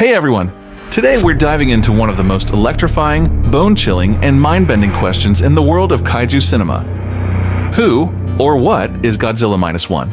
Hey everyone! Today we're diving into one of the most electrifying, bone-chilling, and mind-bending questions in the world of kaiju cinema. Who, or what, is Godzilla Minus One?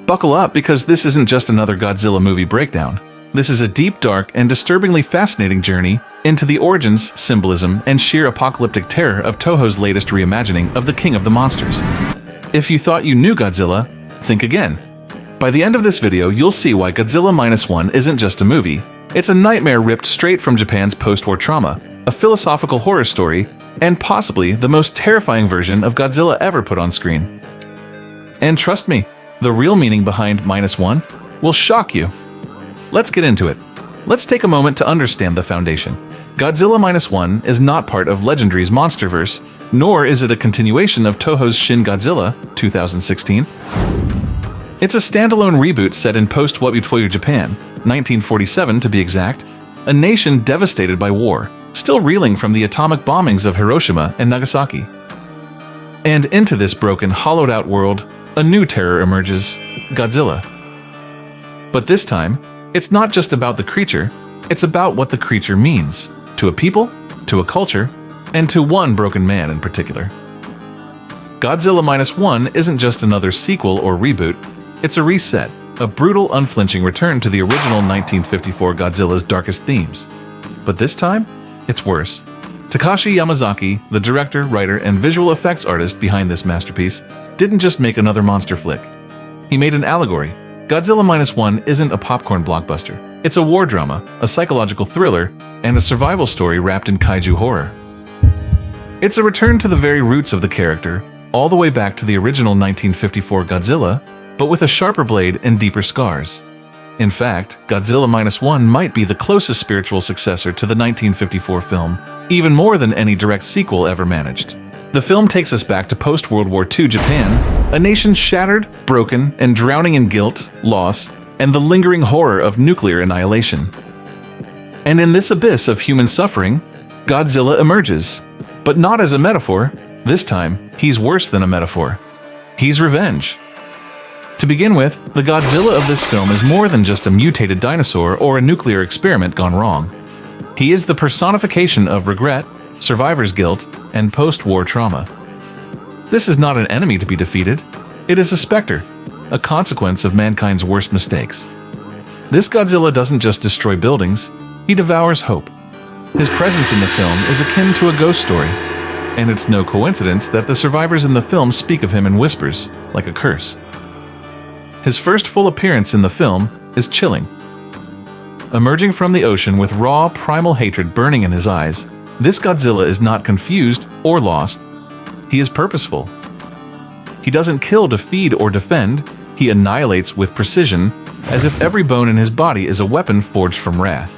Buckle up, because this isn't just another Godzilla movie breakdown. This is a deep, dark, and disturbingly fascinating journey into the origins, symbolism, and sheer apocalyptic terror of Toho's latest reimagining of the King of the Monsters. If you thought you knew Godzilla, think again. By the end of this video, you'll see why Godzilla Minus One isn't just a movie. It's a nightmare ripped straight from Japan's post-war trauma, a philosophical horror story, and possibly the most terrifying version of Godzilla ever put on screen. And trust me, the real meaning behind Minus One will shock you. Let's get into it. Let's take a moment to understand the foundation. Godzilla Minus One is not part of Legendary's MonsterVerse, nor is it a continuation of Toho's Shin Godzilla 2016. It's a standalone reboot set in post-Wabutwoyu Japan, 1947 to be exact, a nation devastated by war, still reeling from the atomic bombings of Hiroshima and Nagasaki. And into this broken, hollowed-out world, a new terror emerges: Godzilla. But this time, it's not just about the creature, it's about what the creature means to a people, to a culture, and to one broken man in particular. Godzilla Minus One isn't just another sequel or reboot, it's a reset, a brutal, unflinching return to the original 1954 Godzilla's darkest themes. But this time, it's worse. Takashi Yamazaki, the director, writer, and visual effects artist behind this masterpiece, didn't just make another monster flick. He made an allegory. Godzilla Minus One isn't a popcorn blockbuster. It's a war drama, a psychological thriller, and a survival story wrapped in kaiju horror. It's a return to the very roots of the character, all the way back to the original 1954 Godzilla, but with a sharper blade and deeper scars. In fact, Godzilla Minus One might be the closest spiritual successor to the 1954 film, even more than any direct sequel ever managed. The film takes us back to post-World War II Japan, a nation shattered, broken, and drowning in guilt, loss, and the lingering horror of nuclear annihilation. And in this abyss of human suffering, Godzilla emerges. But not as a metaphor. This time, he's worse than a metaphor. He's revenge. To begin with, the Godzilla of this film is more than just a mutated dinosaur or a nuclear experiment gone wrong. He is the personification of regret, survivor's guilt, and post-war trauma. This is not an enemy to be defeated. It is a specter, a consequence of mankind's worst mistakes. This Godzilla doesn't just destroy buildings, he devours hope. His presence in the film is akin to a ghost story, and it's no coincidence that the survivors in the film speak of him in whispers, like a curse. His first full appearance in the film is chilling. Emerging from the ocean with raw, primal hatred burning in his eyes, this Godzilla is not confused or lost. He is purposeful. He doesn't kill to feed or defend, he annihilates with precision, as if every bone in his body is a weapon forged from wrath.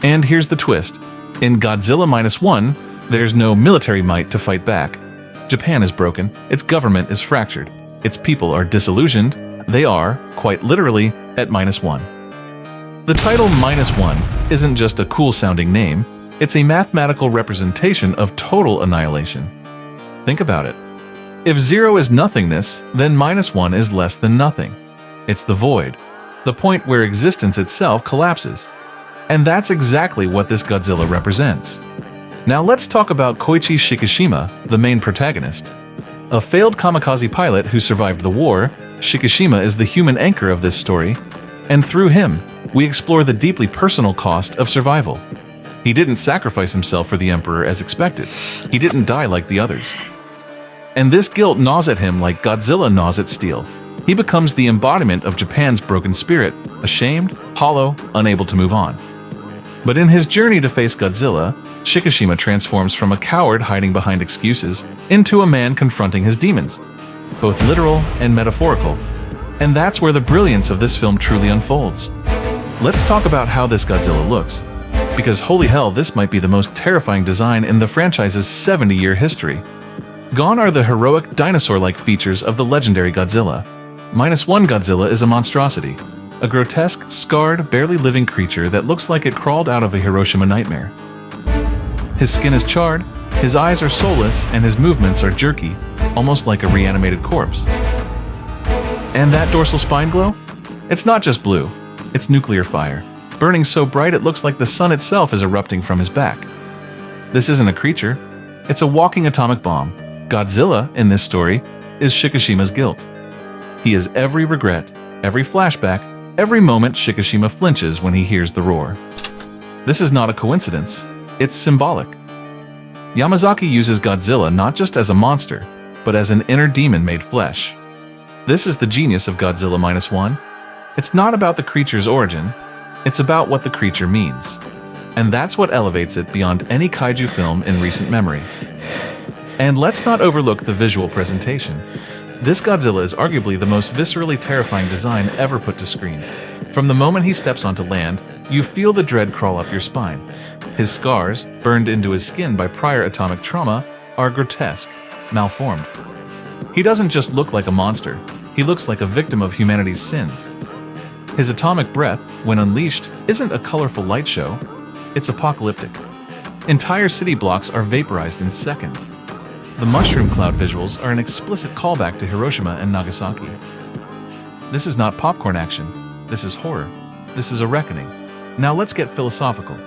And here's the twist. In Godzilla Minus One, there's no military might to fight back. Japan is broken, its government is fractured, its people are disillusioned. They are, quite literally, at minus one. The title Minus One isn't just a cool-sounding name, it's a mathematical representation of total annihilation. Think about it. If zero is nothingness, then minus one is less than nothing. It's the void, the point where existence itself collapses. And that's exactly what this Godzilla represents. Now let's talk about Koichi Shikishima, the main protagonist. A failed kamikaze pilot who survived the war, Shikishima is the human anchor of this story, and through him, we explore the deeply personal cost of survival. He didn't sacrifice himself for the Emperor as expected. He didn't die like the others. And this guilt gnaws at him like Godzilla gnaws at steel. He becomes the embodiment of Japan's broken spirit, ashamed, hollow, unable to move on. But in his journey to face Godzilla, Shikishima transforms from a coward hiding behind excuses into a man confronting his demons, both literal and metaphorical. And that's where the brilliance of this film truly unfolds. Let's talk about how this Godzilla looks, because holy hell, this might be the most terrifying design in the franchise's 70-year history. Gone are the heroic, dinosaur-like features of the legendary Godzilla. Minus One Godzilla is a monstrosity, a grotesque, scarred, barely living creature that looks like it crawled out of a Hiroshima nightmare. His skin is charred, his eyes are soulless, and his movements are jerky, almost like a reanimated corpse. And that dorsal spine glow? It's not just blue, it's nuclear fire. burning so bright it looks like the sun itself is erupting from his back. This isn't a creature, it's a walking atomic bomb. Godzilla, in this story, is Shikishima's guilt. He is every regret, every flashback, every moment Shikishima flinches when he hears the roar. This is not a coincidence, it's symbolic. Yamazaki uses Godzilla not just as a monster, but as an inner demon made flesh. This is the genius of Godzilla -1. It's not about the creature's origin, it's about what the creature means. And that's what elevates it beyond any kaiju film in recent memory. And let's not overlook the visual presentation. This Godzilla is arguably the most viscerally terrifying design ever put to screen. From the moment he steps onto land, you feel the dread crawl up your spine. His scars, burned into his skin by prior atomic trauma, are grotesque, malformed. He doesn't just look like a monster, he looks like a victim of humanity's sins. His atomic breath, when unleashed, isn't a colorful light show, it's apocalyptic. Entire city blocks are vaporized in seconds. The mushroom cloud visuals are an explicit callback to Hiroshima and Nagasaki. This is not popcorn action, this is horror. This is a reckoning. Now let's get philosophical.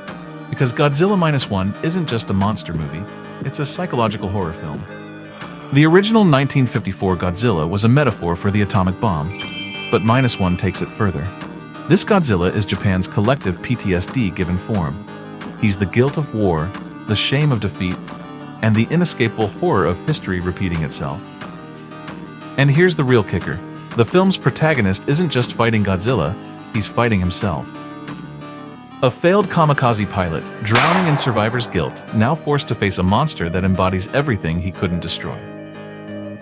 Because Godzilla -1 isn't just a monster movie, it's a psychological horror film. The original 1954 Godzilla was a metaphor for the atomic bomb, but -1 takes it further. This Godzilla is Japan's collective PTSD given form. He's the guilt of war, the shame of defeat, and the inescapable horror of history repeating itself. And here's the real kicker. The film's protagonist isn't just fighting Godzilla, he's fighting himself. A failed kamikaze pilot, drowning in survivor's guilt, now forced to face a monster that embodies everything he couldn't destroy.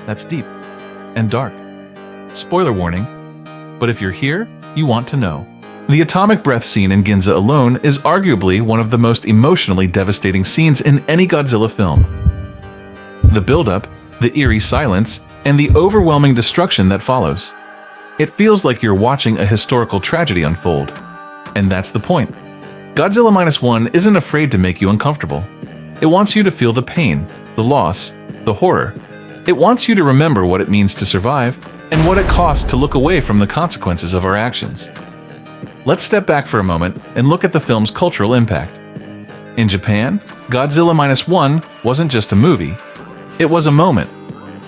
That's deep and dark. Spoiler warning, but if you're here, you want to know. The atomic breath scene in Ginza alone is arguably one of the most emotionally devastating scenes in any Godzilla film. The buildup, the eerie silence, and the overwhelming destruction that follows. It feels like you're watching a historical tragedy unfold. And that's the point. Godzilla -1 isn't afraid to make you uncomfortable. It wants you to feel the pain, the loss, the horror. It wants you to remember what it means to survive and what it costs to look away from the consequences of our actions. Let's step back for a moment and look at the film's cultural impact. In Japan, Godzilla -1 wasn't just a movie. It was a moment.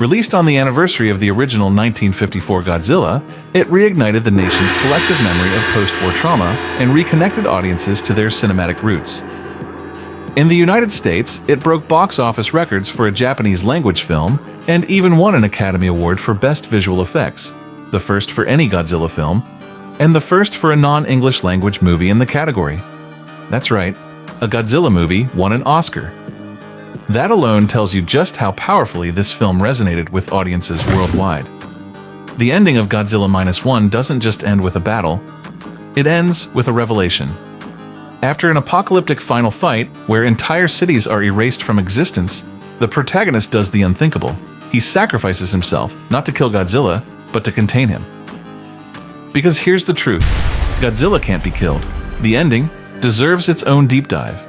Released on the anniversary of the original 1954 Godzilla, it reignited the nation's collective memory of post-war trauma and reconnected audiences to their cinematic roots. In the United States, it broke box office records for a Japanese-language film and even won an Academy Award for Best Visual Effects, the first for any Godzilla film, and the first for a non-English language movie in the category. That's right, a Godzilla movie won an Oscar. That alone tells you just how powerfully this film resonated with audiences worldwide. The ending of Godzilla -1 doesn't just end with a battle, it ends with a revelation. After an apocalyptic final fight, where entire cities are erased from existence, the protagonist does the unthinkable. He sacrifices himself, not to kill Godzilla, but to contain him. Because here's the truth, Godzilla can't be killed. The ending deserves its own deep dive.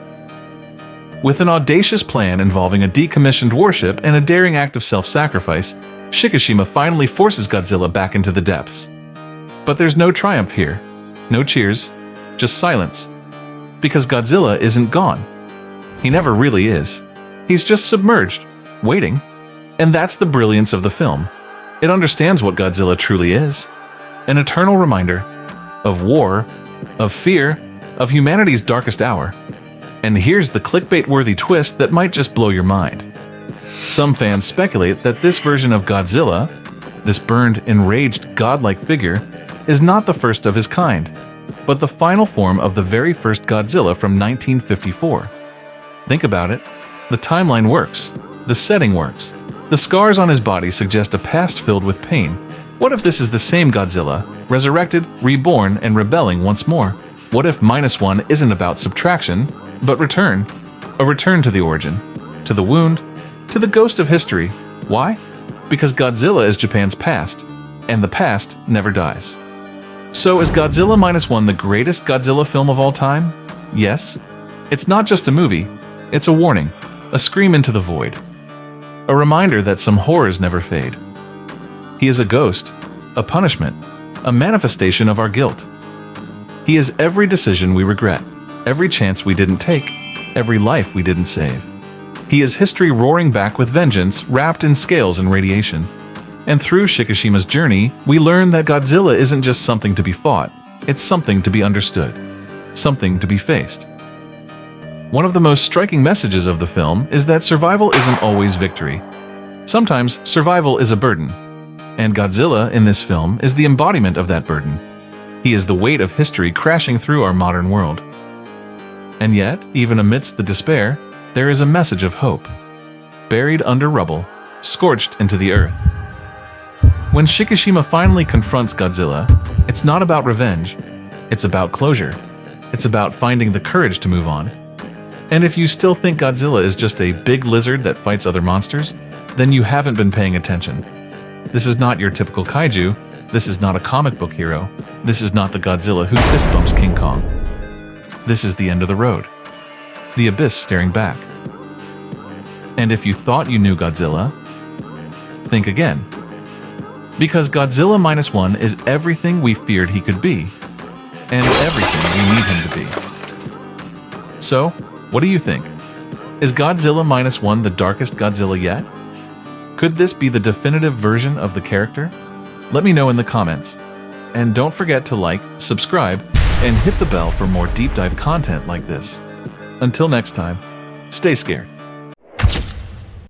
With an audacious plan involving a decommissioned warship and a daring act of self-sacrifice, Shikishima finally forces Godzilla back into the depths. But there's no triumph here. No cheers, just silence. Because Godzilla isn't gone. He never really is. He's just submerged, waiting. And that's the brilliance of the film. It understands what Godzilla truly is. An eternal reminder of war, of fear, of humanity's darkest hour. And here's the clickbait-worthy twist that might just blow your mind. Some fans speculate that this version of Godzilla, this burned, enraged, godlike figure, is not the first of his kind, but the final form of the very first Godzilla from 1954. Think about it. The timeline works. The setting works. The scars on his body suggest a past filled with pain. What if this is the same Godzilla, resurrected, reborn, and rebelling once more? What if -1 isn't about subtraction, but return? A return to the origin, to the wound, to the ghost of history. Why? Because Godzilla is Japan's past, and the past never dies. So is Godzilla -1 the greatest Godzilla film of all time? Yes. It's not just a movie, it's a warning, a scream into the void. A reminder that some horrors never fade. He is a ghost, a punishment, a manifestation of our guilt. He is every decision we regret, every chance we didn't take, every life we didn't save. He is history roaring back with vengeance, wrapped in scales and radiation. And through Shikishima's journey, we learn that Godzilla isn't just something to be fought, it's something to be understood, something to be faced. One of the most striking messages of the film is that survival isn't always victory. Sometimes survival is a burden, and Godzilla in this film is the embodiment of that burden. He is the weight of history crashing through our modern world. And yet, even amidst the despair, there is a message of hope. Buried under rubble, scorched into the earth. When Shikishima finally confronts Godzilla, it's not about revenge, it's about closure. It's about finding the courage to move on. And if you still think Godzilla is just a big lizard that fights other monsters, then you haven't been paying attention. This is not your typical kaiju, this is not a comic book hero, this is not the Godzilla who fist bumps King Kong. This is the end of the road. The abyss staring back. And if you thought you knew Godzilla, think again. Because Godzilla -1 is everything we feared he could be, and everything we need him to be. So, what do you think? Is Godzilla -1 the darkest Godzilla yet? Could this be the definitive version of the character? Let me know in the comments. And don't forget to like, subscribe, and hit the bell for more deep dive content like this. Until next time, stay scared.